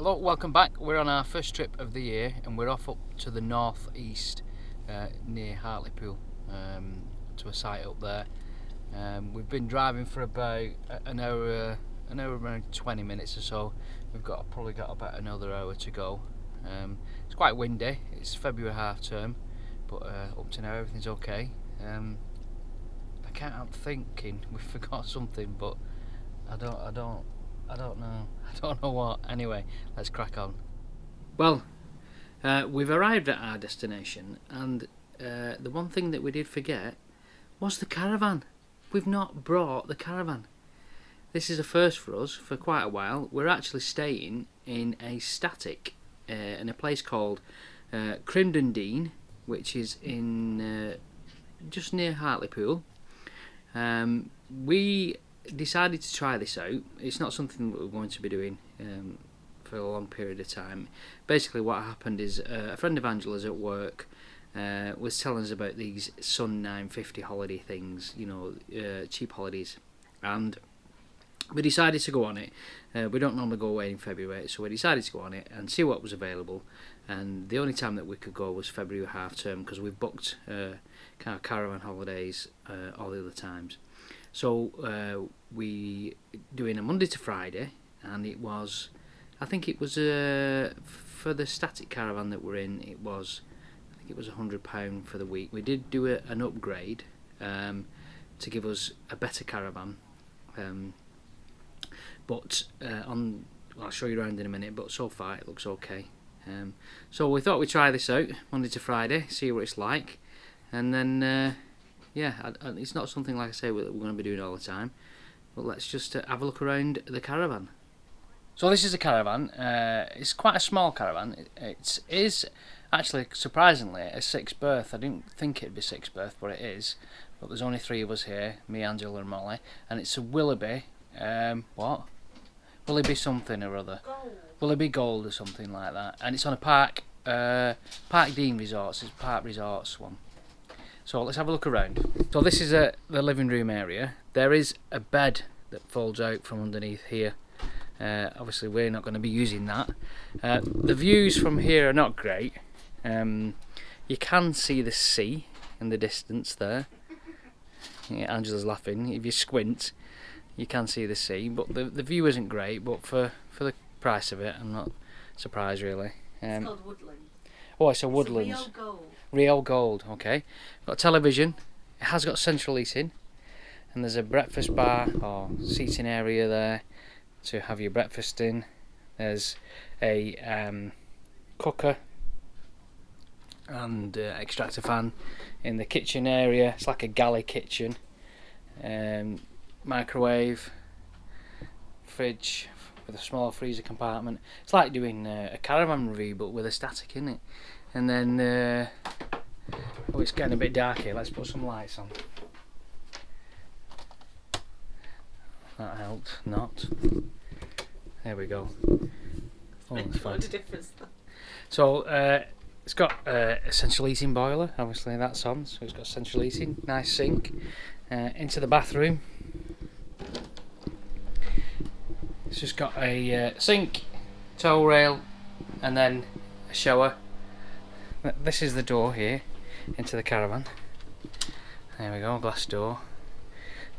Hello, welcome back. We're on our first trip of the year and we're off up to the northeast near Hartlepool to a site up there. We've been driving for about an hour around 20 minutes or so. We've probably got about another hour to go. It's quite windy. It's February half term, but up to now everything's okay. I can't help thinking we forgot something, but I don't know. I don't know what. Anyway, let's crack on. Well, we've arrived at our destination, and the one thing that we did forget was the caravan. We've not brought the caravan. This is a first for us for quite a while. We're actually staying in a static in a place called Crimdon Dene, which is in just near Hartlepool. We decided to try this out. It's not something that we're going to be doing for a long period of time. Basically what happened is a friend of Angela's at work was telling us about these Sun 950 holiday things, you know, cheap holidays, and we decided to go on it. We don't normally go away in February, so we decided to go on it and see what was available, and the only time that we could go was February half term, because we've booked kind of caravan holidays all the other times. So we doing a Monday to Friday, and it was, I think it was for the static caravan that we're in, it was, I think it was £100 for the week. We did do an upgrade to give us a better caravan, but I'll show you around in a minute, but so far it looks okay. So we thought we'd try this out Monday to Friday, see what it's like, and then yeah, it's not something, like I say, that we're going to be doing all the time, but let's just have a look around the caravan. So this is a caravan. It's quite a small caravan. It is actually, surprisingly, a 6-berth. I didn't think it'd be 6-berth, but it is. But there's only 3 of us here, me, Angela and Molly, and it's a Willoughby, what? Willoughby something or other. Gold. Willoughby Gold or something like that. And it's on a Park Dene Resorts. It's Park Resorts one. So let's have a look around. So this is the living room area. There is a bed that folds out from underneath here. Obviously we're not going to be using that. The views from here are not great. You can see the sea in the distance there. Yeah, Angela's laughing. If you squint, you can see the sea, but the view isn't great. But for the price of it, I'm not surprised really. It's called Woodland. Oh, it's a Woodlands. Real gold. Real gold, okay. Got a television. It has got central heating, and there's a breakfast bar or seating area there to have your breakfast in. There's a cooker and extractor fan in the kitchen area. It's like a galley kitchen. Microwave, fridge with a small freezer compartment. It's like doing a caravan review, but with a static in it. And then oh, it's getting a bit dark here. Let's put some lights on. That helped not. There we go. Oh, that's fine. So it's got a central heating boiler. Obviously that's on, so it's got central heating. Nice sink. Into the bathroom. It's just got a sink, towel rail, and then a shower. This is the door here into the caravan. There we go, glass door.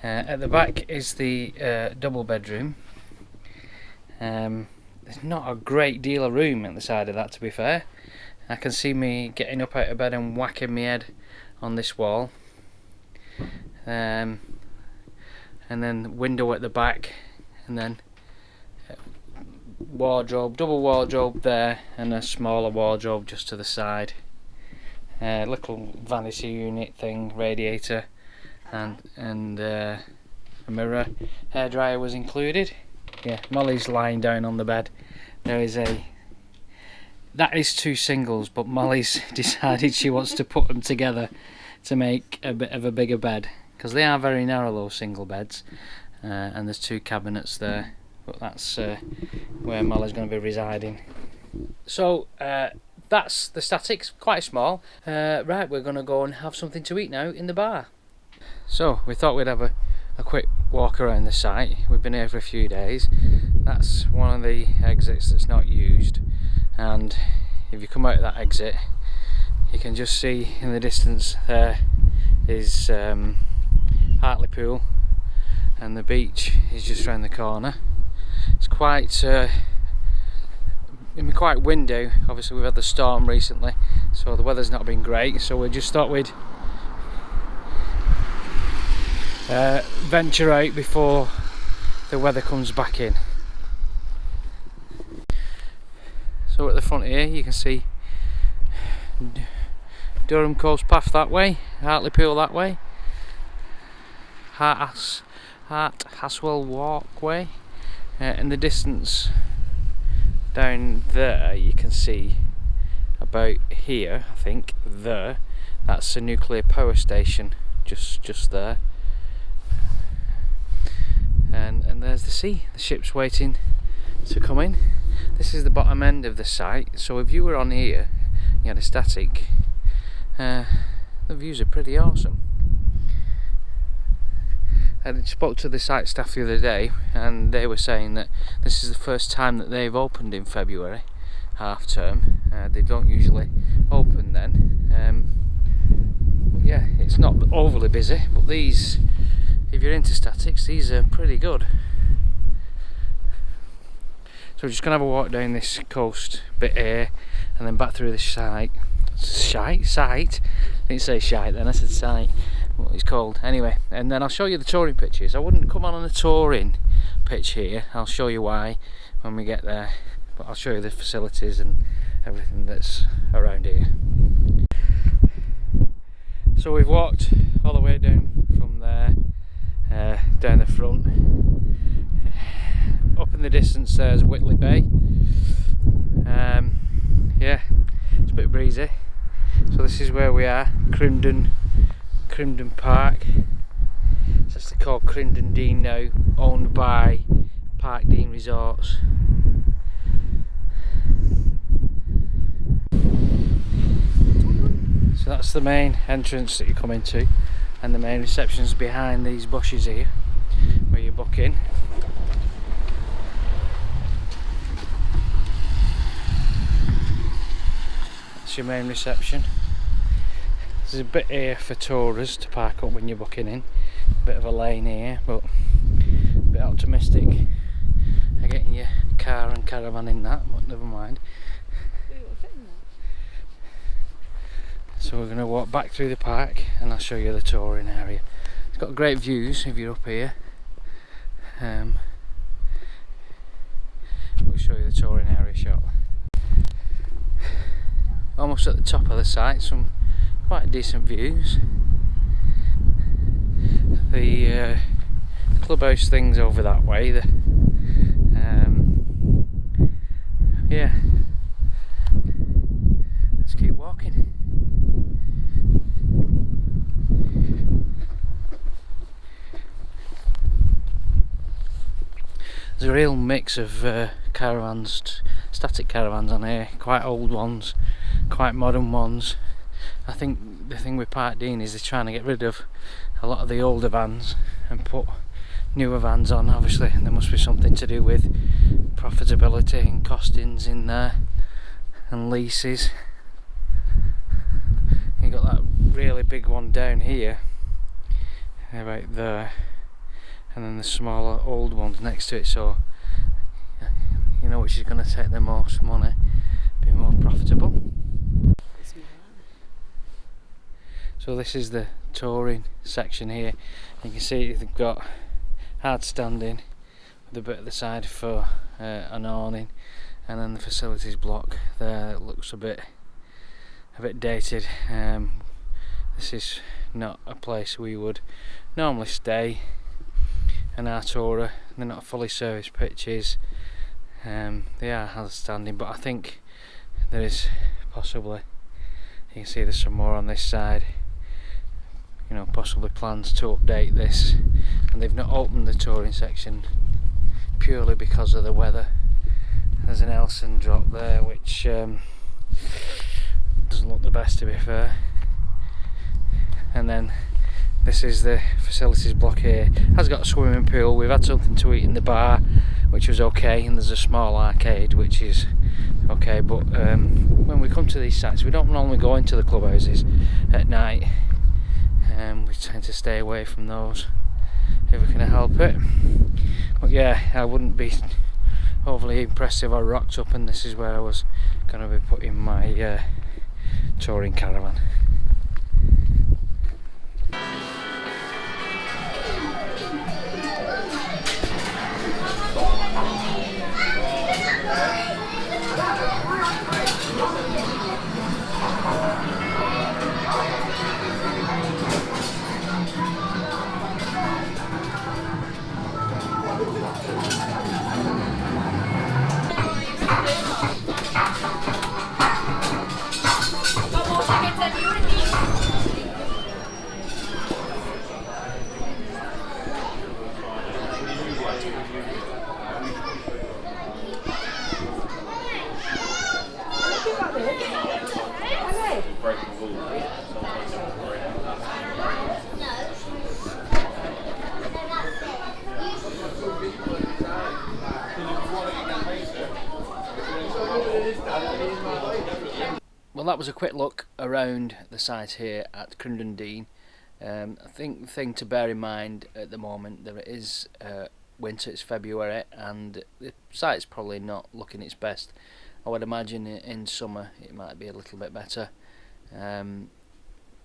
At the back is the double bedroom. There's not a great deal of room at the side of that, to be fair. I can see me getting up out of bed and whacking my head on this wall. And then window at the back, and then wardrobe, double wardrobe there, and a smaller wardrobe just to the side. Little vanity unit thing, radiator, and a mirror. Hairdryer was included. Yeah, Molly's lying down on the bed. That is 2 singles, but Molly's decided she wants to put them together to make a bit of a bigger bed, because they are very narrow, those single beds, and there's 2 cabinets there, but that's where Molly's going to be residing. So that's the statics, quite small. Right, we're going to go and have something to eat now in the bar. So we thought we'd have a quick walk around the site. We've been here for a few days. That's one of the exits that's not used, and if you come out of that exit you can just see in the distance there is Hartlepool, and the beach is just round the corner. It's quite quite windy. Obviously we've had the storm recently, so the weather's not been great, so we just thought we'd venture out before the weather comes back in. So at the front here you can see Durham Coast Path that way, Hartlepool that way, Hart Haswell Walkway. In the distance down there you can see about here, I think there, that's a nuclear power station just there, and there's the sea. The ship's waiting to come in. This is the bottom end of the site, so if you were on here, you had a static, the views are pretty awesome. I spoke to the site staff the other day, and they were saying that this is the first time that they've opened in February, half term. They don't usually open then. Yeah, it's not overly busy, but these, if you're into statics, these are pretty good. So we're just going to have a walk down this coast bit here, and then back through the site. I didn't say shite then, I said site. What it's called anyway, and then I'll show you the touring pitches. I wouldn't come on a touring pitch here, I'll show you why when we get there, but I'll show you the facilities and everything that's around here. So we've walked all the way down from there, down the front. Up in the distance there's Whitley Bay. Yeah, it's a bit breezy. So this is where we are, Crimdon Park. It's actually called Crimdon Dene now, owned by Park Dene Resorts. So that's the main entrance that you come into, and the main reception's behind these bushes here where you book in. That's your main reception. There's a bit here for tourists to park up when you're booking in. A bit of a lane here, but a bit optimistic of getting your car and caravan in that, but never mind. So we're going to walk back through the park and I'll show you the touring area. It's got great views if you're up here. We'll show you the touring area shortly. Almost at the top of the site, some quite decent views. The clubhouse thing's over that way. Yeah, let's keep walking. There's a real mix of caravans, static caravans on here, quite old ones, quite modern ones. I think the thing with Park Dene is they're trying to get rid of a lot of the older vans and put newer vans on. Obviously there must be something to do with profitability and costings in there, and leases. You got that really big one down here, about there, and then the smaller old ones next to it, so you know which is going to take the most money, be more profitable. So this is the touring section here. You can see they've got hard standing with a bit at the side for an awning, and then the facilities block there that looks a bit dated. This is not a place we would normally stay. An Artura, they're not fully serviced pitches. They are hard standing, but I think there is possibly, you can see there's some more on this side, you know, possibly plans to update this, and they've not opened the touring section purely because of the weather. There's an Elson drop there which doesn't look the best, to be fair, and then this is the facilities block here. It has got a swimming pool. We've had something to eat in the bar which was okay, and there's a small arcade which is okay, but when we come to these sites we don't normally go into the clubhouses at night. We tend to stay away from those if we can help it. But yeah, I wouldn't be overly impressed if I rocked up and this is where I was going to be putting my touring caravan. Well, that was a quick look around the site here at Crimdon Dene. I think the thing to bear in mind at the moment, there is winter, it's February, and the site's probably not looking its best. I would imagine in summer it might be a little bit better.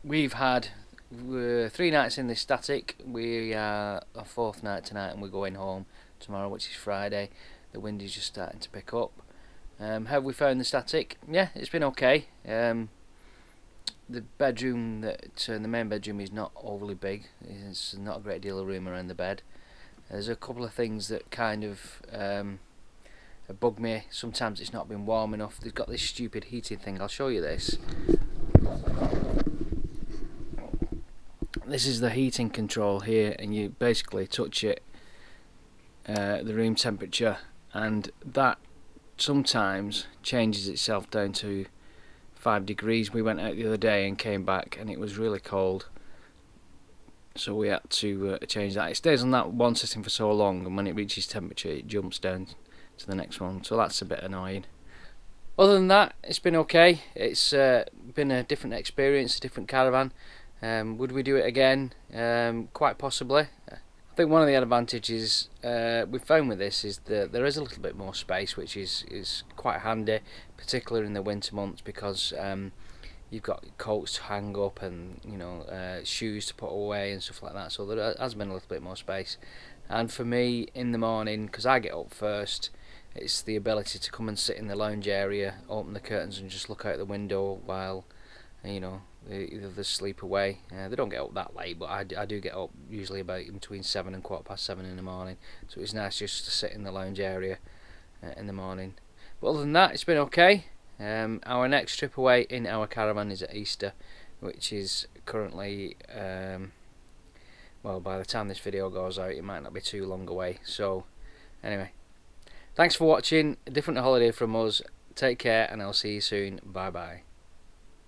We've had 3 nights in this static. We are our 4th night tonight and we're going home tomorrow, which is Friday. The wind is just starting to pick up. Have we found the static? Yeah, it's been okay. The bedroom, the main bedroom, is not overly big. There's not a great deal of room around the bed. There's a couple of things that kind of bug me. Sometimes it's not been warm enough. They've got this stupid heating thing. I'll show you this. This is the heating control here, and you basically touch it, the room temperature, and that sometimes changes itself down to 5 degrees. We went out the other day and came back and it was really cold, so we had to change that. It stays on that one setting for so long, and when it reaches temperature it jumps down to the next one, so that's a bit annoying. Other than that, it's been okay. It's been a different experience, a different caravan. Would we do it again? Quite possibly. I think one of the advantages we've found with this is that there is a little bit more space, which is quite handy, particularly in the winter months, because you've got coats to hang up and shoes to put away and stuff like that, so there has been a little bit more space. And for me in the morning, because I get up first, it's the ability to come and sit in the lounge area, open the curtains and just look out the window while the others sleep away. They don't get up that late, but I do get up usually about between 7 and 7:15 in the morning, so it's nice just to sit in the lounge area in the morning. But other than that, it's been okay. Our next trip away in our caravan is at Easter, which is currently, well, by the time this video goes out it might not be too long away. So anyway, thanks for watching. A different holiday from us. Take care and I'll see you soon. Bye bye.